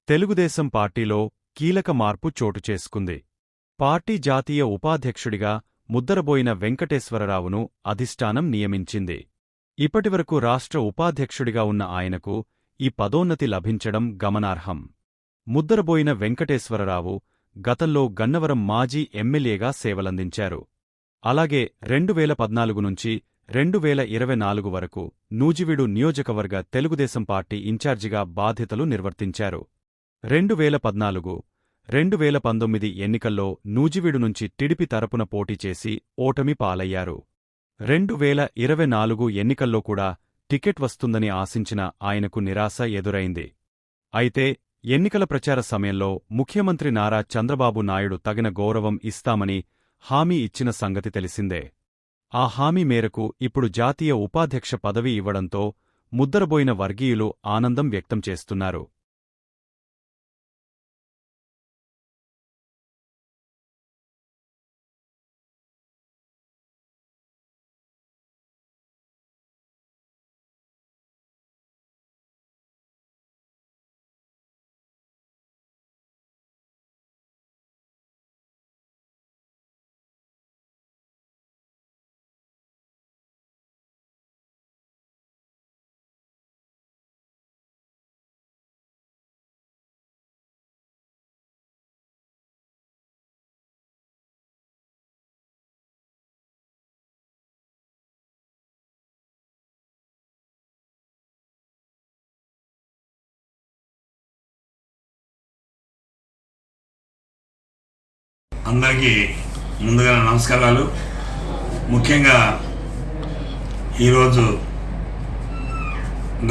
తెలుగుదేశం పార్టీలో కీలక మార్పు చోటుచేసుకుంది. పార్టీ జాతీయ ఉపాధ్యక్షుడిగా ముద్దరబోయిన వెంకటేశ్వరరావును అధిష్టానం నియమించింది. ఇప్పటివరకు రాష్ట్ర ఉపాధ్యక్షుడిగా ఉన్న ఆయనకు ఈ పదోన్నతి లభించడం గమనార్హం. ముద్దరబోయిన వెంకటేశ్వరరావు గతంలో గన్నవరం మాజీ ఎమ్మెల్యేగా సేవలందించారు. అలాగే 2014 నుంచి 2024 వరకు నూజివీడు నియోజకవర్గ తెలుగుదేశం పార్టీ ఇన్ఛార్జిగా బాధ్యతలు నిర్వర్తించారు. 2014-2019 ఎన్నికల్లో నూజివీడు నుంచి టీడీపీ తరపున పోటీ చేసి ఓటమి పాలయ్యారు. 2024 ఎన్నికల్లో కూడా టికెట్ వస్తుందని ఆశించిన ఆయనకు నిరాశ ఎదురైంది. అయితే ఎన్నికల ప్రచార సమయంలో ముఖ్యమంత్రి నారా చంద్రబాబు నాయుడు తగిన గౌరవం ఇస్తామని హామీ ఇచ్చిన సంగతి తెలిసిందే. ఆ హామీ మేరకు ఇప్పుడు జాతీయ ఉపాధ్యక్ష పదవి ఇవ్వడంతో ముద్దరబోయిన వర్గీయులు ఆనందం వ్యక్తం చేస్తున్నారు. అందరికీ ముందుగా నమస్కారాలు. ముఖ్యంగా ఈరోజు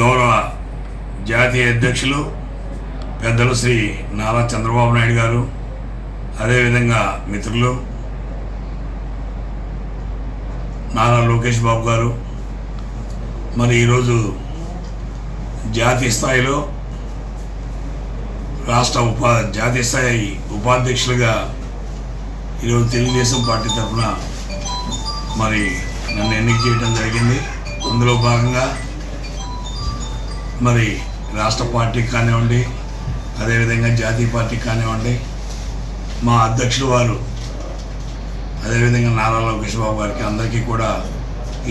గౌరవ జాతీయ అధ్యక్షులు పెద్దలు శ్రీ నారా చంద్రబాబు నాయుడు గారు, అదేవిధంగా మిత్రులు నారా లోకేష్ బాబు గారు మరి ఈరోజు జాతీయ స్థాయిలో జాతీయ స్థాయి ఉపాధ్యక్షులుగా ఈరోజు తెలుగుదేశం పార్టీ తరఫున మరి నన్ను ఎన్నిక చేయడం జరిగింది. అందులో భాగంగా మరి రాష్ట్ర పార్టీకి కానివ్వండి, అదేవిధంగా జాతీయ పార్టీకి కానివ్వండి, మా అధ్యక్షుడు వారు అదేవిధంగా నారా లోకేష్ బాబు గారికి అందరికీ కూడా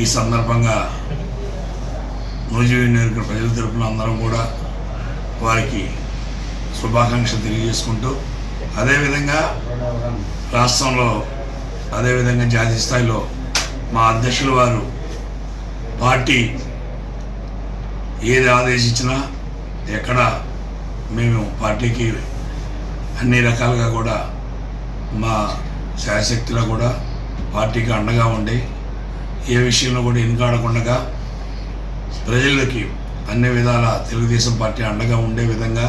ఈ సందర్భంగా నూజివీడు నియోజకవర్గ ప్రజల తరఫున అందరం కూడా వారికి శుభాకాంక్షలు తెలియజేసుకుంటూ, అదేవిధంగా రాష్ట్రంలో అదేవిధంగా జాతీయ స్థాయిలో మా అధ్యక్షుల వారు పార్టీ ఏది ఆదేశించినా ఎక్కడ మేము పార్టీకి అన్ని రకాలుగా కూడా మా శాయశక్తిలో కూడా పార్టీకి అండగా ఉండి ఏ విషయంలో కూడా వెనుకాడకుండా ప్రజలకి అన్ని విధాల తెలుగుదేశం పార్టీ అండగా ఉండే విధంగా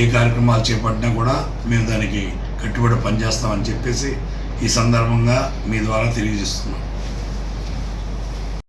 ఏ కార్యక్రమాలు చేపట్టినా కూడా మేము దానికి కట్టుబడి పనిచేస్తామని చెప్పేసి ఈ సందర్భంగా మీ ద్వారా తెలియజేస్తున్నాం.